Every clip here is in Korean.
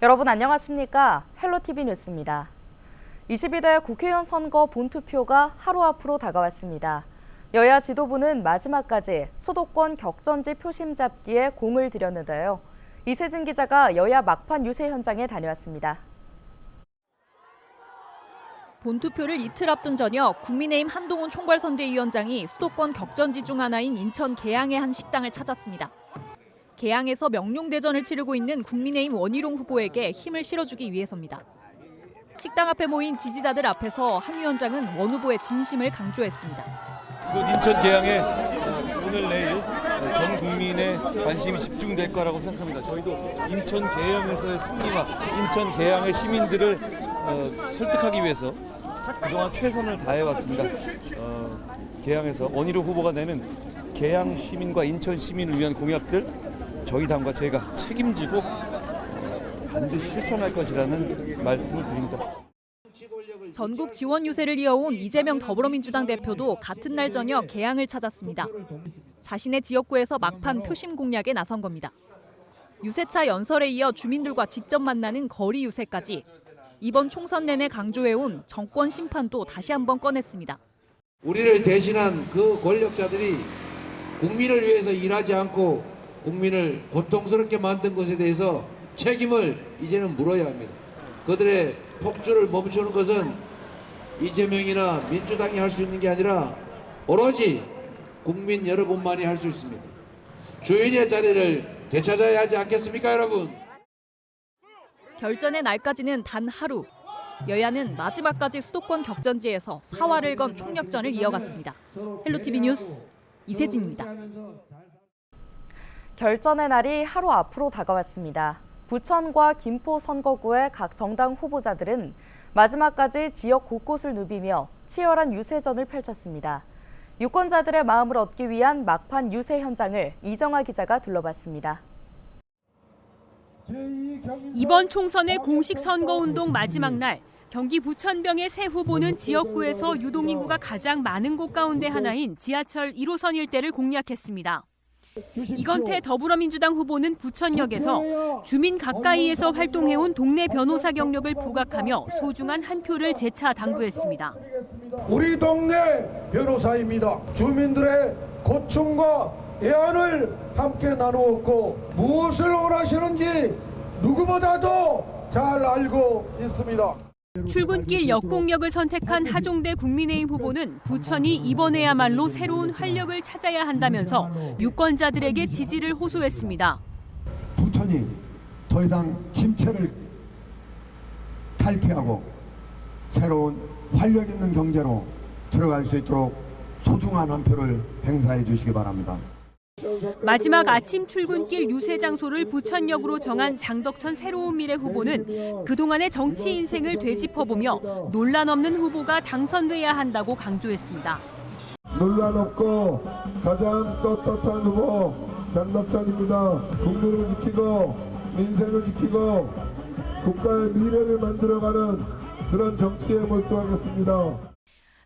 여러분 안녕하십니까? 헬로티비 뉴스입니다. 22대 국회의원 선거 본투표가 하루 앞으로 다가왔습니다. 여야 지도부는 마지막까지 수도권 격전지 표심 잡기에 공을 들였는데요. 이세진 기자가 여야 막판 유세 현장에 다녀왔습니다. 본투표를 이틀 앞둔 저녁 국민의힘 한동훈 총괄선대위원장이 수도권 격전지 중 하나인 인천 계양의 한 식당을 찾았습니다. 계양에서 명룡대전을 치르고 있는 국민의힘 원희룡 후보에게 힘을 실어주기 위해서입니다. 식당 앞에 모인 지지자들 앞에서 한 위원장은 원 후보의 진심을 강조했습니다. 이곳 인천 계양에 오늘 내일 전 국민의 관심이 집중될 거라고 생각합니다. 저희도 인천 계양에서의 승리와 인천 계양의 시민들을 설득하기 위해서 그동안 최선을 다해왔습니다. 계양에서 원희룡 후보가 내는 계양 시민과 인천 시민을 위한 공약들 저희 당과 제가 책임지고 반드시 실천할 것이라는 말씀을 드립니다. 전국 지원 유세를 이어온 이재명 더불어민주당 대표도 같은 날 저녁 계양을 찾았습니다. 자신의 지역구에서 막판 표심 공략에 나선 겁니다. 유세차 연설에 이어 주민들과 직접 만나는 거리 유세까지 이번 총선 내내 강조해온 정권 심판도 다시 한번 꺼냈습니다. 우리를 대신한 그 권력자들이 국민을 위해서 일하지 않고 국민을 고통스럽게 만든 것에 대해서 책임을 이제는 물어야 합니다. 그들의 폭주를 멈추는 것은 이재명이나 민주당이 할 수 있는 게 아니라 오로지 국민 여러분만이 할 수 있습니다. 주인의 자리를 되찾아야 하지 않겠습니까, 여러분? 결전의 날까지는 단 하루. 여야는 마지막까지 수도권 격전지에서 사활을 건 총력전을 이어갔습니다. 헬로티비 뉴스 이세진입니다. 결전의 날이 하루 앞으로 다가왔습니다. 부천과 김포 선거구의 각 정당 후보자들은 마지막까지 지역 곳곳을 누비며 치열한 유세전을 펼쳤습니다. 유권자들의 마음을 얻기 위한 막판 유세 현장을 이정아 기자가 둘러봤습니다. 이번 총선의 공식 선거운동 마지막 날, 경기 부천병의 새 후보는 지역구에서 유동인구가 가장 많은 곳 가운데 하나인 지하철 1호선 일대를 공략했습니다. 이건태 더불어민주당 후보는 부천역에서 주민 가까이에서 활동해온 동네 변호사 경력을 부각하며 소중한 한 표를 재차 당부했습니다. 우리 동네 변호사입니다. 주민들의 고충과 애안을 함께 나누었고 무엇을 원하시는지 누구보다도 잘 알고 있습니다. 출근길 역공역을 선택한 하종대 국민의힘 후보는 부천이 이번에야말로 새로운 활력을 찾아야 한다면서 유권자들에게 지지를 호소했습니다. 부천이 더 이상 침체를 탈피하고 새로운 활력 있는 경제로 들어갈 수 있도록 소중한 한 표를 행사해 주시기 바랍니다. 마지막 아침 출근길 유세 장소를 부천역으로 정한 장덕천 새로운 미래 후보는 그동안의 정치 인생을 되짚어보며 논란 없는 후보가 당선돼야 한다고 강조했습니다. 논란 없고 가장 떳떳한 후보 장덕천입니다. 국민을 지키고 민생을 지키고 국가의 미래를 만들어가는 그런 정치에 몰두하겠습니다.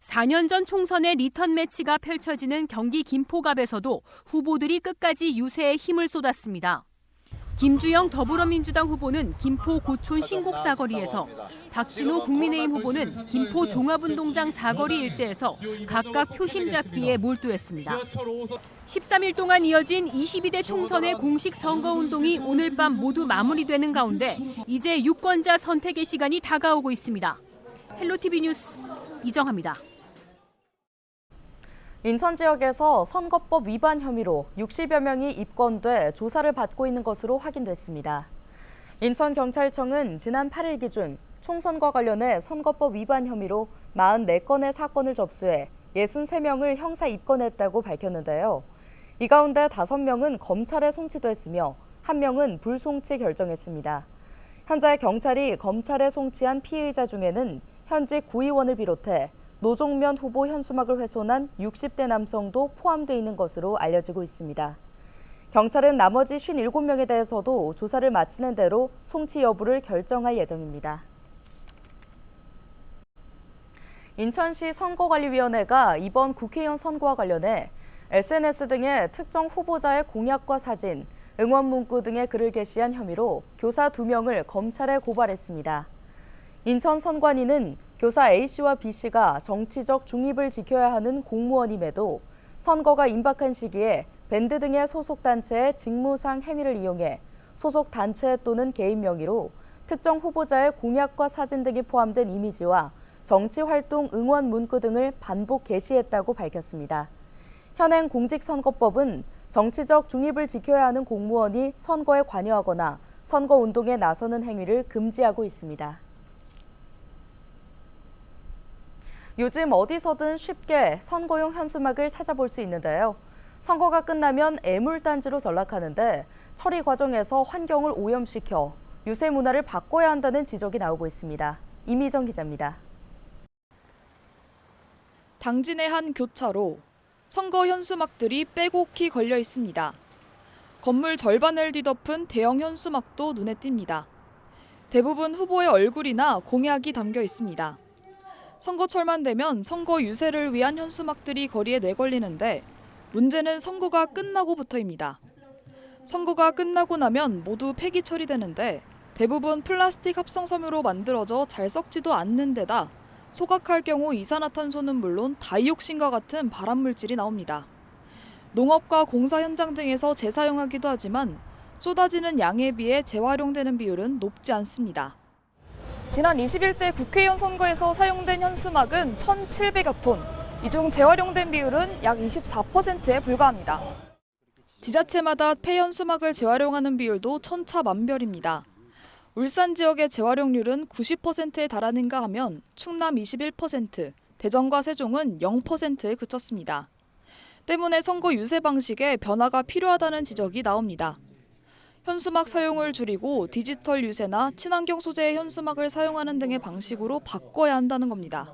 4년 전 총선의 리턴 매치가 펼쳐지는 경기 김포갑에서도 후보들이 끝까지 유세에 힘을 쏟았습니다. 김주영 더불어민주당 후보는 김포 고촌 신곡 사거리에서, 박진호 국민의힘 후보는 김포 종합운동장 사거리 일대에서 각각 표심 잡기에 몰두했습니다. 13일 동안 이어진 22대 총선의 공식 선거운동이 오늘 밤 모두 마무리되는 가운데 이제 유권자 선택의 시간이 다가오고 있습니다. 헬로티비 뉴스 이정아입니다. 인천 지역에서 선거법 위반 혐의로 60여 명이 입건돼 조사를 받고 있는 것으로 확인됐습니다. 인천경찰청은 지난 8일 기준 총선과 관련해 선거법 위반 혐의로 44건의 사건을 접수해 63명을 형사 입건했다고 밝혔는데요. 이 가운데 5명은 검찰에 송치됐으며 1명은 불송치 결정했습니다. 현재 경찰이 검찰에 송치한 피의자 중에는 현직 구의원을 비롯해 노종면 후보 현수막을 훼손한 60대 남성도 포함되어 있는 것으로 알려지고 있습니다. 경찰은 나머지 57명에 대해서도 조사를 마치는 대로 송치 여부를 결정할 예정입니다. 인천시 선거관리위원회가 이번 국회의원 선거와 관련해 SNS 등의 특정 후보자의 공약과 사진, 응원 문구 등의 글을 게시한 혐의로 교사 2명을 검찰에 고발했습니다. 인천 선관위는 교사 A씨와 B씨가 정치적 중립을 지켜야 하는 공무원임에도 선거가 임박한 시기에 밴드 등의 소속단체의 직무상 행위를 이용해 소속 단체 또는 개인 명의로 특정 후보자의 공약과 사진 등이 포함된 이미지와 정치활동 응원 문구 등을 반복 게시했다고 밝혔습니다. 현행 공직선거법은 정치적 중립을 지켜야 하는 공무원이 선거에 관여하거나 선거운동에 나서는 행위를 금지하고 있습니다. 요즘 어디서든 쉽게 선거용 현수막을 찾아볼 수 있는데요. 선거가 끝나면 애물단지로 전락하는데 처리 과정에서 환경을 오염시켜 유세 문화를 바꿔야 한다는 지적이 나오고 있습니다. 이미정 기자입니다. 당진의 한 교차로 선거 현수막들이 빼곡히 걸려 있습니다. 건물 절반을 뒤덮은 대형 현수막도 눈에 띕니다. 대부분 후보의 얼굴이나 공약이 담겨 있습니다. 선거철만 되면 선거 유세를 위한 현수막들이 거리에 내걸리는데 문제는 선거가 끝나고부터입니다. 선거가 끝나고 나면 모두 폐기 처리되는데 대부분 플라스틱 합성 섬유로 만들어져 잘 썩지도 않는 데다 소각할 경우 이산화탄소는 물론 다이옥신과 같은 발암물질이 나옵니다. 농업과 공사 현장 등에서 재사용하기도 하지만 쏟아지는 양에 비해 재활용되는 비율은 높지 않습니다. 지난 21대 국회의원 선거에서 사용된 현수막은 1,700여 톤, 이 중 재활용된 비율은 약 24%에 불과합니다. 지자체마다 폐현수막을 재활용하는 비율도 천차만별입니다. 울산 지역의 재활용률은 90%에 달하는가 하면 충남 21%, 대전과 세종은 0%에 그쳤습니다. 때문에 선거 유세 방식에 변화가 필요하다는 지적이 나옵니다. 현수막 사용을 줄이고 디지털 유세나 친환경 소재의 현수막을 사용하는 등의 방식으로 바꿔야 한다는 겁니다.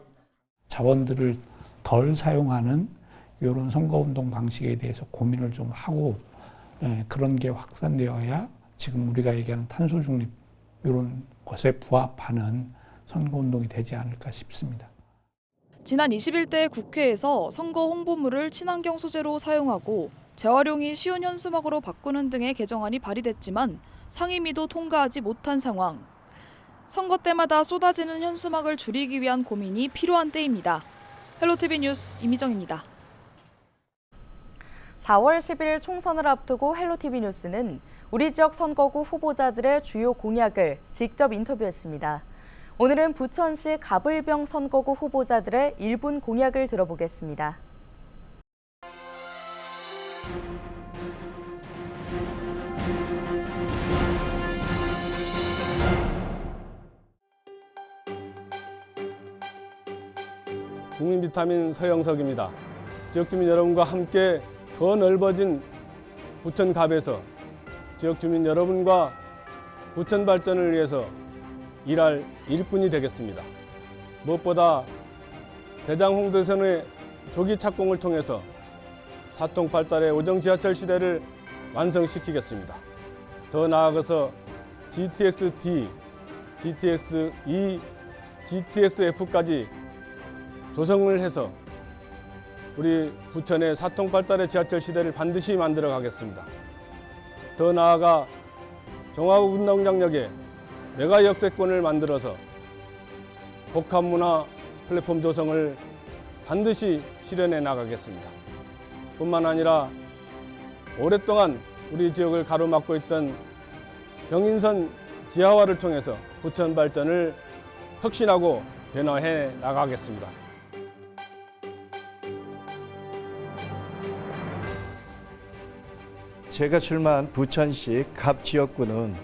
자원들을 덜 사용하는 이런 선거운동 방식에 대해서 고민을 좀 하고 그런 게 확산되어야 지금 우리가 얘기하는 탄소 중립 이런 것에 부합하는 선거운동이 되지 않을까 싶습니다. 지난 21대 국회에서 선거 홍보물을 친환경 소재로 사용하고 재활용이 쉬운 현수막으로 바꾸는 등의 개정안이 발의됐지만 상임위도 통과하지 못한 상황. 선거 때마다 쏟아지는 현수막을 줄이기 위한 고민이 필요한 때입니다. 헬로티비 뉴스 이미정입니다. 4월 10일 총선을 앞두고 헬로티비 뉴스는 우리 지역 선거구 후보자들의 주요 공약을 직접 인터뷰했습니다. 오늘은 부천시 가불병 선거구 후보자들의 1분 공약을 들어보겠습니다. 국민 비타민 서영석입니다. 지역주민 여러분과 함께 더 넓어진 부천갑에서 지역주민 여러분과 부천 발전을 위해서 일할 일꾼이 되겠습니다. 무엇보다 대장홍대선의 조기 착공을 통해서 사통 발달의 오정 지하철 시대를 완성시키겠습니다. 더 나아가서 GTX-D, GTX-E, GTX-F까지 조성을 해서 우리 부천의 사통 발달의 지하철 시대를 반드시 만들어 가겠습니다. 더 나아가 종합운동장역에 메가 역세권을 만들어서 복합문화 플랫폼 조성을 반드시 실현해 나가겠습니다. 뿐만 아니라 오랫동안 우리 지역을 가로막고 있던 경인선 지하화를 통해서 부천 발전을 혁신하고 변화해 나가겠습니다. 제가 출마한 부천시 갑 지역구는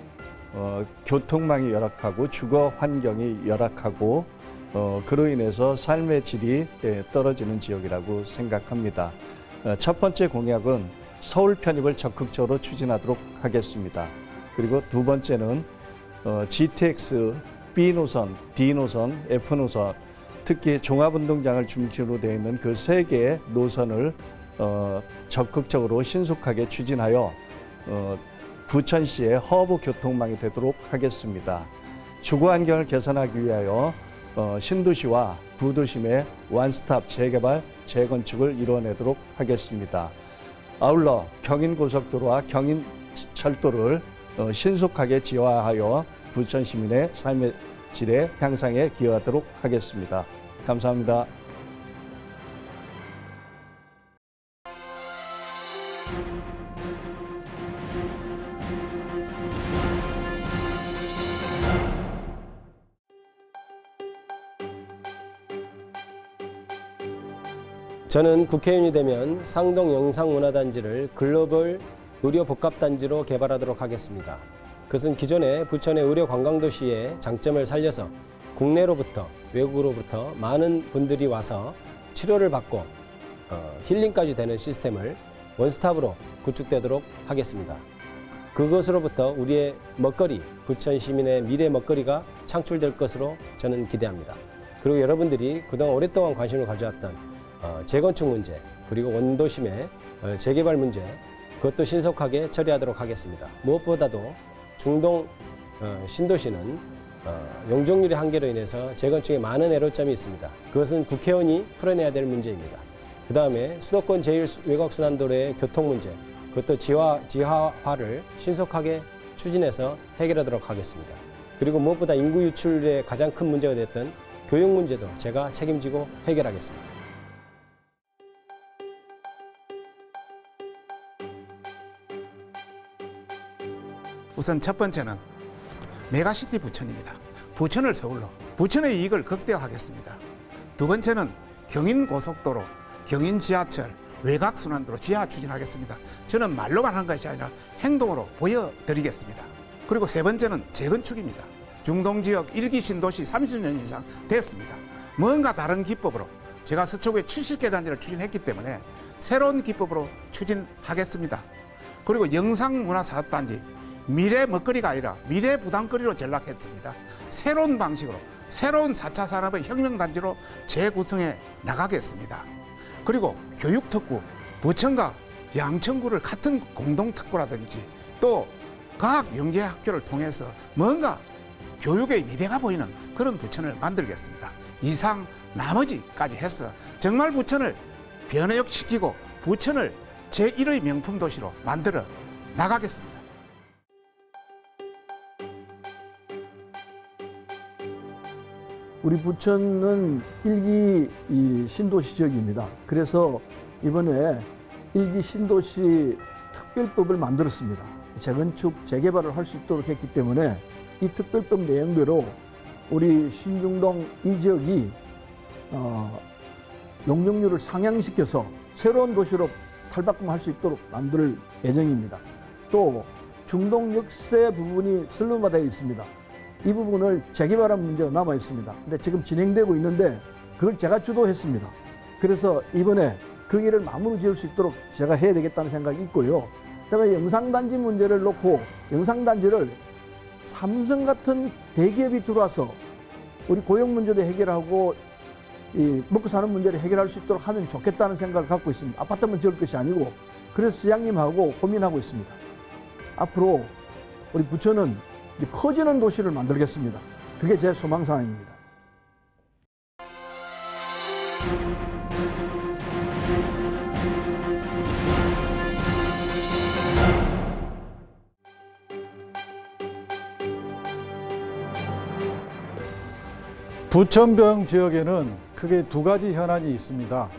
교통망이 열악하고 주거 환경이 열악하고 그로 인해서 삶의 질이 떨어지는 지역이라고 생각합니다. 첫 번째 공약은 서울 편입을 적극적으로 추진하도록 하겠습니다. 그리고 두 번째는 GTX, B 노선, D 노선, F 노선, 특히 종합운동장을 중심으로 되어 있는 그 세 개의 노선을 적극적으로 신속하게 추진하여 부천시의 허브 교통망이 되도록 하겠습니다. 주거 환경을 개선하기 위하여 신도시와 부도심의 원스톱 재개발, 재건축을 이뤄내도록 하겠습니다. 아울러 경인고속도로와 철도를 신속하게 지화하여 부천 시민의 삶의 질의 향상에 기여하도록 하겠습니다. 감사합니다. 저는 국회의원이 되면 상동 영상문화단지를 글로벌 의료복합단지로 개발하도록 하겠습니다. 그것은 기존의 부천의 의료관광도시의 장점을 살려서 국내로부터 외국으로부터 많은 분들이 와서 치료를 받고 힐링까지 되는 시스템을 원스톱으로 구축되도록 하겠습니다. 그것으로부터 우리의 먹거리, 부천 시민의 미래 먹거리가 창출될 것으로 저는 기대합니다. 그리고 여러분들이 그동안 오랫동안 관심을 가져왔던 재건축 문제, 그리고 원도심의 재개발 문제, 그것도 신속하게 처리하도록 하겠습니다. 무엇보다도 중동 신도시는 용적률의 한계로 인해서 재건축에 많은 애로점이 있습니다. 그것은 국회의원이 풀어내야 될 문제입니다. 그 다음에 수도권 제1외곽순환도로의 교통 문제, 그것도 지하화를 신속하게 추진해서 해결하도록 하겠습니다. 그리고 무엇보다 인구 유출의 가장 큰 문제가 됐던 교육 문제도 제가 책임지고 해결하겠습니다. 우선 첫 번째는 메가시티 부천입니다. 부천을 서울로, 부천의 이익을 극대화하겠습니다. 두 번째는 경인고속도로, 경인지하철, 외곽순환도로 지하 추진하겠습니다. 저는 말로만 한 것이 아니라 행동으로 보여드리겠습니다. 그리고 세 번째는 재건축입니다. 중동지역 1기 신도시 30년 이상 됐습니다. 뭔가 다른 기법으로 제가 서초구에 70개 단지를 추진했기 때문에 새로운 기법으로 추진하겠습니다. 그리고 영상문화사업단지, 미래 먹거리가 아니라 미래 부담거리로 전락했습니다. 새로운 방식으로 새로운 4차 산업의 혁명단지로 재구성해 나가겠습니다. 그리고 교육특구, 부천과 양천구를 같은 공동특구라든지 또 과학영재학교를 통해서 뭔가 교육의 미래가 보이는 그런 부천을 만들겠습니다. 이상 나머지까지 해서 정말 부천을 변화시키고 부천을 제1의 명품 도시로 만들어 나가겠습니다. 우리 부천은 1기 신도시 지역입니다. 그래서 이번에 1기 신도시 특별법을 만들었습니다. 재건축, 재개발을 할 수 있도록 했기 때문에 이 특별법 내용대로 우리 신중동 이 지역이 용적률을 상향시켜서 새로운 도시로 탈바꿈할 수 있도록 만들 예정입니다. 또 중동 역세 부분이 슬럼화되어 있습니다. 이 부분을 재개발한 문제가 남아 있습니다. 근데 지금 진행되고 있는데 그걸 제가 주도했습니다. 그래서 이번에 그 일을 마무리 지을 수 있도록 제가 해야 되겠다는 생각이 있고요. 그다음에 영상단지 문제를 놓고 영상단지를 삼성 같은 대기업이 들어와서 우리 고용 문제도 해결하고 이 먹고 사는 문제를 해결할 수 있도록 하면 좋겠다는 생각을 갖고 있습니다. 아파트만 지을 것이 아니고 그래서 시장님하고 고민하고 있습니다. 앞으로 우리 부천은 커지는 도시를 만들겠습니다. 그게 제 소망사항입니다. 부천병 지역에는 크게 두 가지 현안이 있습니다.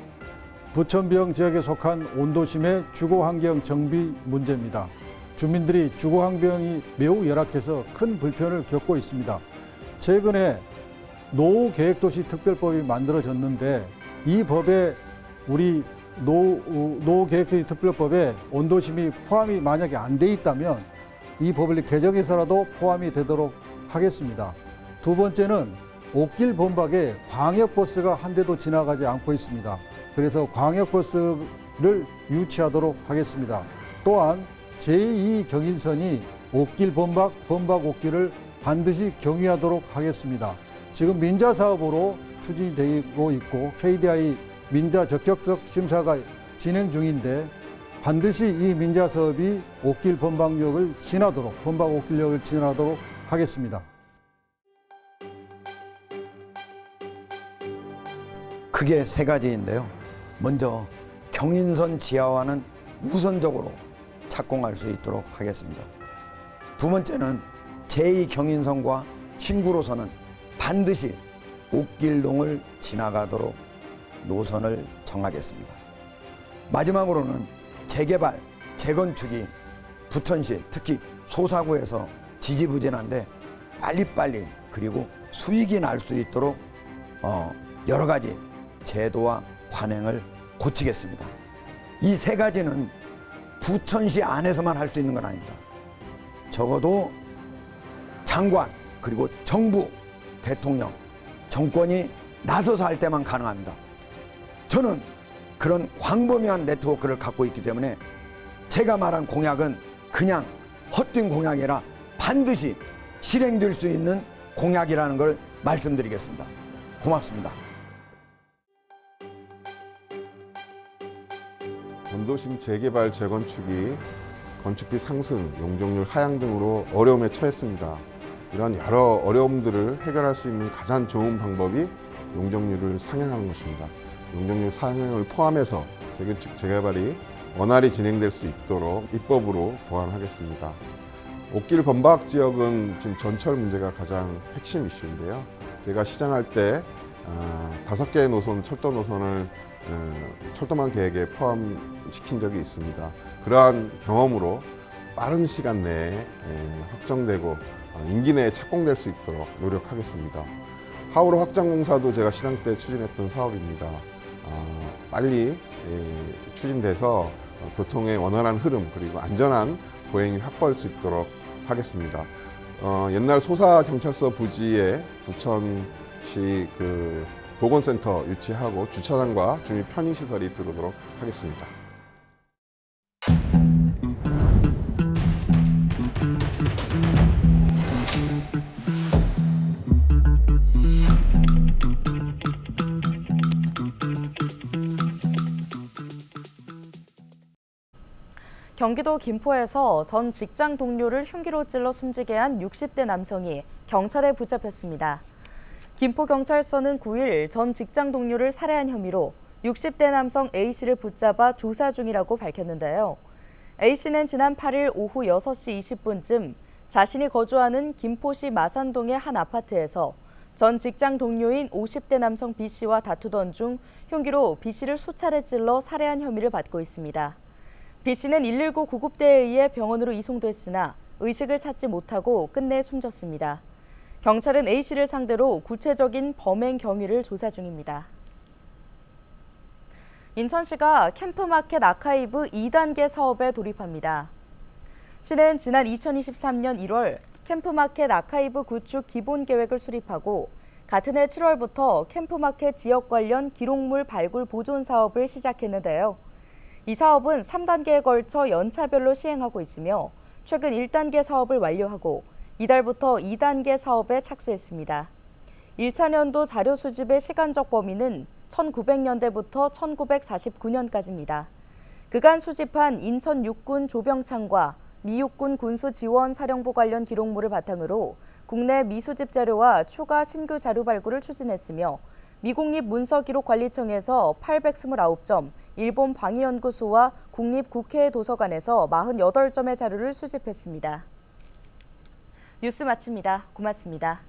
부천병 지역에 속한 온도심의 주거환경 정비 문제입니다. 주민들이 주거환경이 매우 열악해서 큰 불편을 겪고 있습니다. 최근에 노후계획도시 특별법이 만들어졌는데 이 법에 우리 노후계획도시 특별법에 온도심이 포함이 만약에 안 돼 있다면 이 법을 개정해서라도 포함이 되도록 하겠습니다. 두 번째는 옥길 범박에 광역버스가 한 대도 지나가지 않고 있습니다. 그래서 광역버스를 유치하도록 하겠습니다. 또한 제2 경인선이 옥길 범박 옥길을 반드시 경유하도록 하겠습니다. 지금 민자 사업으로 추진되고 있고 KDI 민자 적격적 심사가 진행 중인데 반드시 이 민자 사업이 옥길 범박역을 지나도록 범박 옥길역을 지나도록 하겠습니다. 크게 세 가지인데요. 먼저 경인선 지하화는 우선적으로 착공할 수 있도록 하겠습니다. 두 번째는 제2경인선과 신구로선은 반드시 옥길동을 지나가도록 노선을 정하겠습니다. 마지막으로는 재개발, 재건축이 부천시 특히 소사구에서 지지부진한데 빨리빨리 그리고 수익이 날 수 있도록 여러 가지 제도와 관행을 고치겠습니다. 이 세 가지는 부천시 안에서만 할 수 있는 건 아닙니다. 적어도 장관 그리고 정부, 대통령, 정권이 나서서 할 때만 가능합니다. 저는 그런 광범위한 네트워크를 갖고 있기 때문에 제가 말한 공약은 그냥 헛된 공약이 아니라 반드시 실행될 수 있는 공약이라는 걸 말씀드리겠습니다. 고맙습니다. 원도심 재개발 재건축이 건축비 상승, 용적률 하향 등으로 어려움에 처했습니다. 이런 여러 어려움들을 해결할 수 있는 가장 좋은 방법이 용적률을 상향하는 것입니다. 용적률 상향을 포함해서 재건축 재개발이 원활히 진행될 수 있도록 입법으로 보완하겠습니다. 옥길 범박 지역은 지금 전철 문제가 가장 핵심 이슈인데요. 제가 시장할 때 5개의 노선, 철도 노선을 철도망 계획에 포함시킨 적이 있습니다. 그러한 경험으로 빠른 시간 내에 확정되고 임기 내에 착공될 수 있도록 노력하겠습니다. 하우로 확장 공사도 제가 시장 때 추진했던 사업입니다. 빨리 추진돼서 교통의 원활한 흐름 그리고 안전한 보행이 확보할 수 있도록 하겠습니다. 옛날 소사 경찰서 부지에 부천시 보건센터 유치하고 주차장과 주민 편의시설이 들어오도록 하겠습니다. 경기도 김포에서 전 직장 동료를 흉기로 찔러 숨지게 한 60대 남성이 경찰에 붙잡혔습니다. 김포경찰서는 9일 전 직장 동료를 살해한 혐의로 60대 남성 A씨를 붙잡아 조사 중이라고 밝혔는데요. A씨는 지난 8일 오후 6시 20분쯤 자신이 거주하는 김포시 마산동의 한 아파트에서 전 직장 동료인 50대 남성 B씨와 다투던 중 흉기로 B씨를 수차례 찔러 살해한 혐의를 받고 있습니다. B씨는 119 구급대에 의해 병원으로 이송됐으나 의식을 찾지 못하고 끝내 숨졌습니다. 경찰은 A씨를 상대로 구체적인 범행 경위를 조사 중입니다. 인천시가 캠프마켓 아카이브 2단계 사업에 돌입합니다. 시는 지난 2023년 1월 캠프마켓 아카이브 구축 기본계획을 수립하고 같은 해 7월부터 캠프마켓 지역 관련 기록물 발굴 보존 사업을 시작했는데요. 이 사업은 3단계에 걸쳐 연차별로 시행하고 있으며 최근 1단계 사업을 완료하고 이달부터 2단계 사업에 착수했습니다. 1차 년도 자료 수집의 시간적 범위는 1900년대부터 1949년까지입니다. 그간 수집한 인천 육군 조병창과 미 육군 군수지원사령부 관련 기록물을 바탕으로 국내 미수집 자료와 추가 신규 자료 발굴을 추진했으며 미국립문서기록관리청에서 829점, 일본 방위연구소와 국립국회도서관에서 48점의 자료를 수집했습니다. 뉴스 마칩니다. 고맙습니다.